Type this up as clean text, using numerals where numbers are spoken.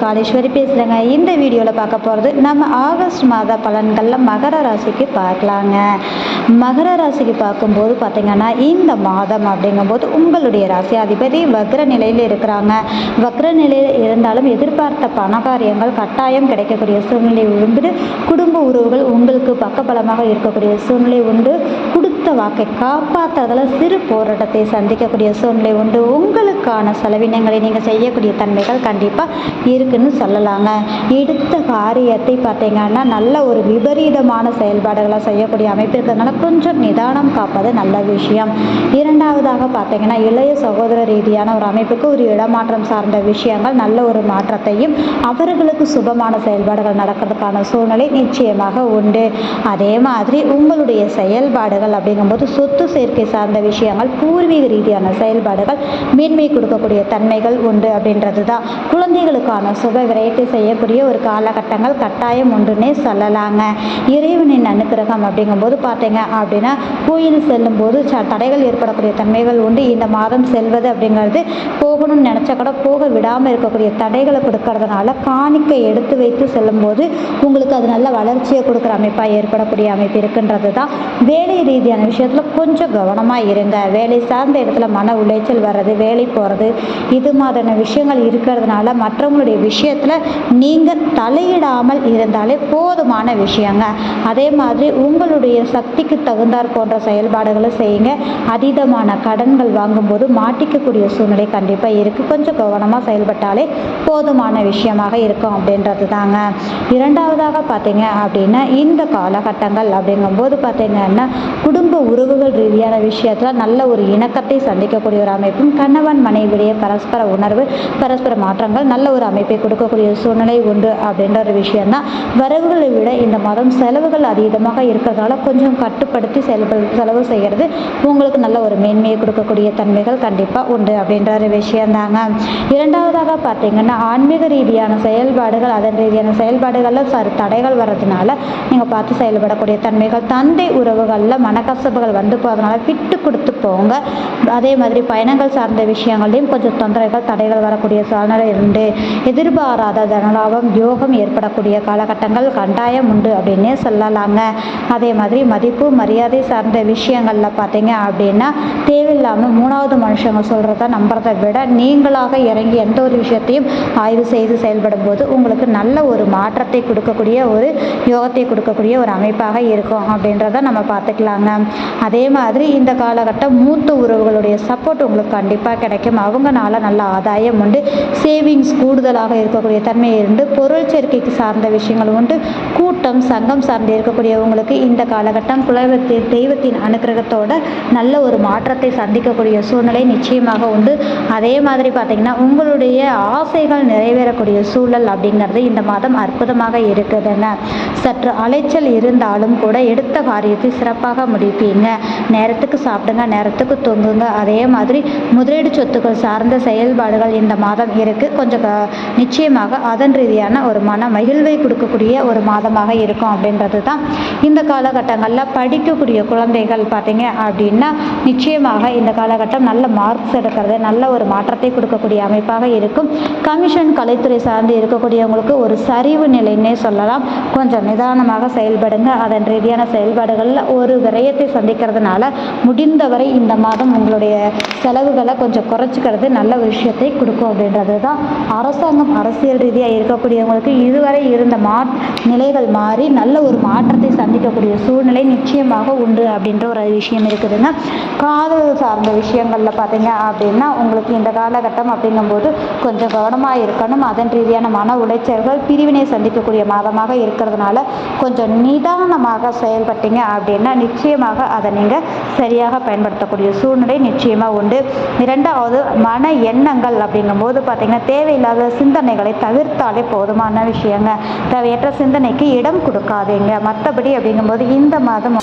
காளீஸ்வரி பேசுகிறேங்க. இந்த வீடியோவில் பார்க்க போகிறது நம்ம ஆகஸ்ட் மாத பலன்களில் மகர ராசிக்கு பார்க்கலாங்க. மகர ராசிக்கு பார்க்கும்போது பார்த்திங்கன்னா இந்த மாதம் அப்படிங்கும்போது உங்களுடைய ராசி அதிபதி வக்ர நிலையில் இருக்கிறாங்க. வக்ர நிலையில் இருந்தாலும் எதிர்பார்த்த பணகாரியங்கள் கட்டாயம் கிடைக்கக்கூடிய சூழ்நிலை உண்டு. குடும்ப உறவுகள் உங்களுக்கு பக்கபலமாக இருக்கக்கூடிய சூழ்நிலை உண்டு. கொடுத்த வாக்கை காப்பாற்றுறதுல சிறு போராட்டத்தை சந்திக்கக்கூடிய சூழ்நிலை உண்டு. உங்களுக்கான செலவினங்களை நீங்கள் செய்யக்கூடிய தன்மைகள் கண்டிப்பாக இருக்குன்னு சொல்லலாங்க. எடுத்த காரியத்தை பார்த்தீங்கன்னா நல்ல ஒரு விபரீதமான செயல்பாடுகளை செய்யக்கூடிய அமைப்பு இருக்கிறதுனால கொஞ்சம் நிதானம் காப்பது நல்ல விஷயம். இரண்டாவதாக பார்த்தீங்கன்னா இளைய சகோதர ரீதியான ஒரு அமைப்புக்கு ஒரு இடமாற்றம் சார்ந்த விஷயங்கள் நல்ல ஒரு மாற்றத்தையும் அவர்களுக்கு சுபமான செயல்பாடுகள் நடக்கிறதுக்கான சூழ்நிலை நிச்சயமாக உண்டு. அதே மாதிரி உங்களுடைய செயல்பாடுகள் அப்படிங்கும்போது சொத்து சேர்க்கை சார்ந்த விஷயங்கள் பூர்வீக ரீதியான செயல்பாடுகள் மேன்மை கொடுக்கக்கூடிய தன்மைகள் உண்டு அப்படின்றது தான். குழந்தைகளுக்கான சுப விரயத்தை செய்யக்கூடிய ஒரு காலகட்டங்கள் கட்டாயம் உண்டுன்னே சொல்லலாங்க. இறைவனின் அனுக்கிரகம் அப்படிங்கும்போது பார்த்தீங்க அப்படின்னா கோயில் செல்லும் போது தடைகள் ஏற்படக்கூடிய தன்மைகள் உண்டு. இந்த மாதம் செல்வது அப்படிங்கிறது போகணும்னு நினச்சா கூட போக விடாமல் இருக்கக்கூடிய தடைகளை கொடுக்கறதுனால காணிக்கை எடுத்து வைத்து செல்லும்போது உங்களுக்கு அது நல்ல வளர்ச்சியை கொடுக்குற அமைப்பாக ஏற்படக்கூடிய அமைப்பு இருக்குன்றது தான். வேலை ரீதியான விஷயத்தில் கொஞ்சம் கவனமாக இருங்க. வேலை சார்ந்த இடத்துல மன உளைச்சல் வர்றது, வேலை போகிறது, இது மாதிரியான விஷயங்கள் இருக்கிறதுனால மற்றவங்களுடைய விஷயத்தில் நீங்கள் தலையிடாமல் இருந்தாலே போதுமான விஷயங்க. அதே மாதிரி உங்களுடைய சக்திக்கு தகுந்தாற் போன்ற செயல்பாடுகளை செய்யுங்க. அதீதமான கடன்கள் வாங்கும்போது மாட்டிக்கக்கூடிய சூழ்நிலை கண்டிப்பாக இருக்குது. கொஞ்சம் கவனமாக செயல்பட்டாலே போதுமான விஷயமாக இருக்கும் அப்படின்றது தாங்க. இரண்டாவதாக பார்த்தீங்க அப்படின்னா இந்த காலகட்டங்கள் அப்படிங்கும்போது பார்த்தீங்கன்னா குடும்ப உறவுகள் ரீதியான விஷயத்தில் நல்ல ஒரு இணக்கத்தை சந்திக்கக்கூடிய ஒரு அமைப்பும் கணவன் மனைவிடைய பரஸ்பர உணர்வு பரஸ்பர மாற்றங்கள் நல்ல ஒரு அமைப்பை கொடுக்கக்கூடிய சூழ்நிலை உண்டு அப்படின்ற ஒரு விஷயம்தான். வரவுகளை விட இந்த மாதம் செலவுகள் அதீதமாக இருக்கிறதால கொஞ்சம் கட்டுப்படுத்தி செலவு செய்கிறது உங்களுக்கு நல்ல ஒரு மேன்மையை கொடுக்கக்கூடிய தன்மைகள் கண்டிப்பாக உண்டு அப்படின்ற ஒரு விஷயந்தாங்க. இரண்டாவதாக பார்த்தீங்கன்னா ஆன்மீக ரீதியான செயல்பாடுகள் அதன் ரீதியான செயல்பாடுகளில் தடைகள் வர்றதுனால நீங்கள் பார்த்து செயல்படக்கூடிய தன்மைகள். தந்தை உறவுகளில் மனக்கசப்புகள் வந்து போகிறதுனால விட்டு கொடுத்து போங்க. அதே மாதிரி பயணங்கள் சார்ந்த விஷயங்களையும் கொஞ்சம் தொந்தரவுகள் தடைகள் வரக்கூடிய சூழ்நிலை உண்டு. எதிர்பாராத தனலாபம் யோகம் ஏற்படக்கூடிய காலகட்டங்கள் கட்டாயம் உண்டு அப்படின்னே சொல்லலாங்க. அதே மாதிரி மதிப்பு மரியாதை சார்ந்த விஷயங்களில் பார்த்தீங்க அப்படின்னா தேவையில்லாமல் மூணாவது மனுஷங்க சொல்கிறத நம்புறதை விட நீங்களாக இறங்கி எந்த ஒரு விஷயத்தையும் ஆய்வு செய்து செயல்படும் போது உங்களுக்கு நல்ல ஒரு மாற்றத்தை கொடுக்கக்கூடிய ஒரு யோகத்தை கொடுக்கக்கூடிய ஒரு அமைப்பாக இருக்கும் அப்படின்றத நம்ம பார்த்துக்கலாங்க. அதே மாதிரி இந்த காலகட்டம் மூத்த உறவுகளுடைய சப்போர்ட் உங்களுக்கு கண்டிப்பாக கிடைக்கும். அவங்கனால நல்ல ஆதாயம் உண்டு. சேவிங்ஸ் கூடுதலாக இருக்கக்கூடிய தன்மை இருந்து பொருள் சேர்க்கைக்கு சார்ந்த விஷயங்கள் உண்டு. கூட்டம் சங்கம் சார்ந்து இருக்கக்கூடியவங்களுக்கு இந்த காலகட்டம் தெய்வத்தின் அனுக்கிரகத்தோட நல்ல ஒரு மாற்றத்தை சந்திக்கக்கூடிய சூழ்நிலை நிச்சயமாக உண்டு. அதே மாதிரி பார்த்தீங்கன்னா உங்களுடைய ஆசைகள் நிறைவேறக்கூடிய சூழல் அப்படிங்கிறது இந்த மாதம் அற்புதமாக இருக்குதுங்க. சற்று அலைச்சல் இருந்தாலும் கூட எடுத்த காரியத்தை சிறப்பாக முடிப்பீங்க. நேரத்துக்கு சாப்பிடுங்க, நேரத்துக்கு தூங்குங்க. அதே மாதிரி முதலீடு சொத்துக்கள் சார்ந்த செயல்பாடுகள் இந்த மாதம் இருக்குது. கொஞ்சம் நிச்சயமாக அதன் ரீதியான ஒரு மன மகிழ்வை கொடுக்கக்கூடிய ஒரு மாதமாக இருக்கும் அப்படின்றது தான். இந்த காலகட்டங்களில் படிக்கக்கூடிய குழந்தைகள் பார்த்தீங்க அப்படின்னா நிச்சயமாக இந்த காலகட்டம் நல்ல மார்க்ஸ் எடுக்கிறது நல்ல ஒரு மாற்றத்தை கொடுக்கக்கூடிய அமைப்பாக இருக்கும். கமிஷன் கலைத்துறை சார்ந்து இருக்கக்கூடியவங்களுக்கு ஒரு சரிவு நிலைன்னே சொல்லலாம். கொஞ்சம் நிதானமாக செயல்படுங்க. அதன் ரீதியான செயல்பாடுகளில் ஒரு விரயத்தை சந்திக்கிறதுனால முடிந்தவரை இந்த மாதம் உங்களுடைய செலவுகளை கொஞ்சம் குறைச்சிக்கிறது நல்ல விஷயத்தை கொடுக்கும் அப்படின்றது தான். அரசாங்கம் அரசியல் ரீதியாக இருக்கக்கூடியவங்களுக்கு இதுவரை இருந்த நிலைகள் மாறி நல்ல ஒரு மாற்றத்தை சந்திக்கக்கூடிய சூழ்நிலை நிச்சயமாக உண்டு அப்படின்ற ஒரு விஷயம் இருக்குதுங்க. காதல் சார்ந்த விஷயங்களில் பார்த்தீங்க அப்படின்னா உங்களுக்கு இந்த காலகட்டம் அப்படிங்கும்போது கொஞ்சம் கவனமாக இருக்கணும். அதன் ரீதியான மன உளைச்சல்கள் பிரிவினை சந்திக்கக்கூடிய மாதமாக இருக்கிறதுனால கொஞ்சம் நிதானமாக செயல்பட்டீங்க அப்படின்னா நிச்சயமாக அதை நீங்கள் சரியாக பயன்படுத்தக்கூடிய சூழ்நிலை நிச்சயமாக உண்டு. இரண்டாவது மன எண்ணங்கள் அப்படிங்கும்போது பார்த்தீங்கன்னா தேவையில்லாத சிந்தனைகளை தவிர்த்தாலே போதுமான விஷயங்க. தேவையற்ற சிந்தனைக்கு இடம் கொடுக்காதீங்க. மற்றபடி அப்படிங்கும்போது இந்த மாதம்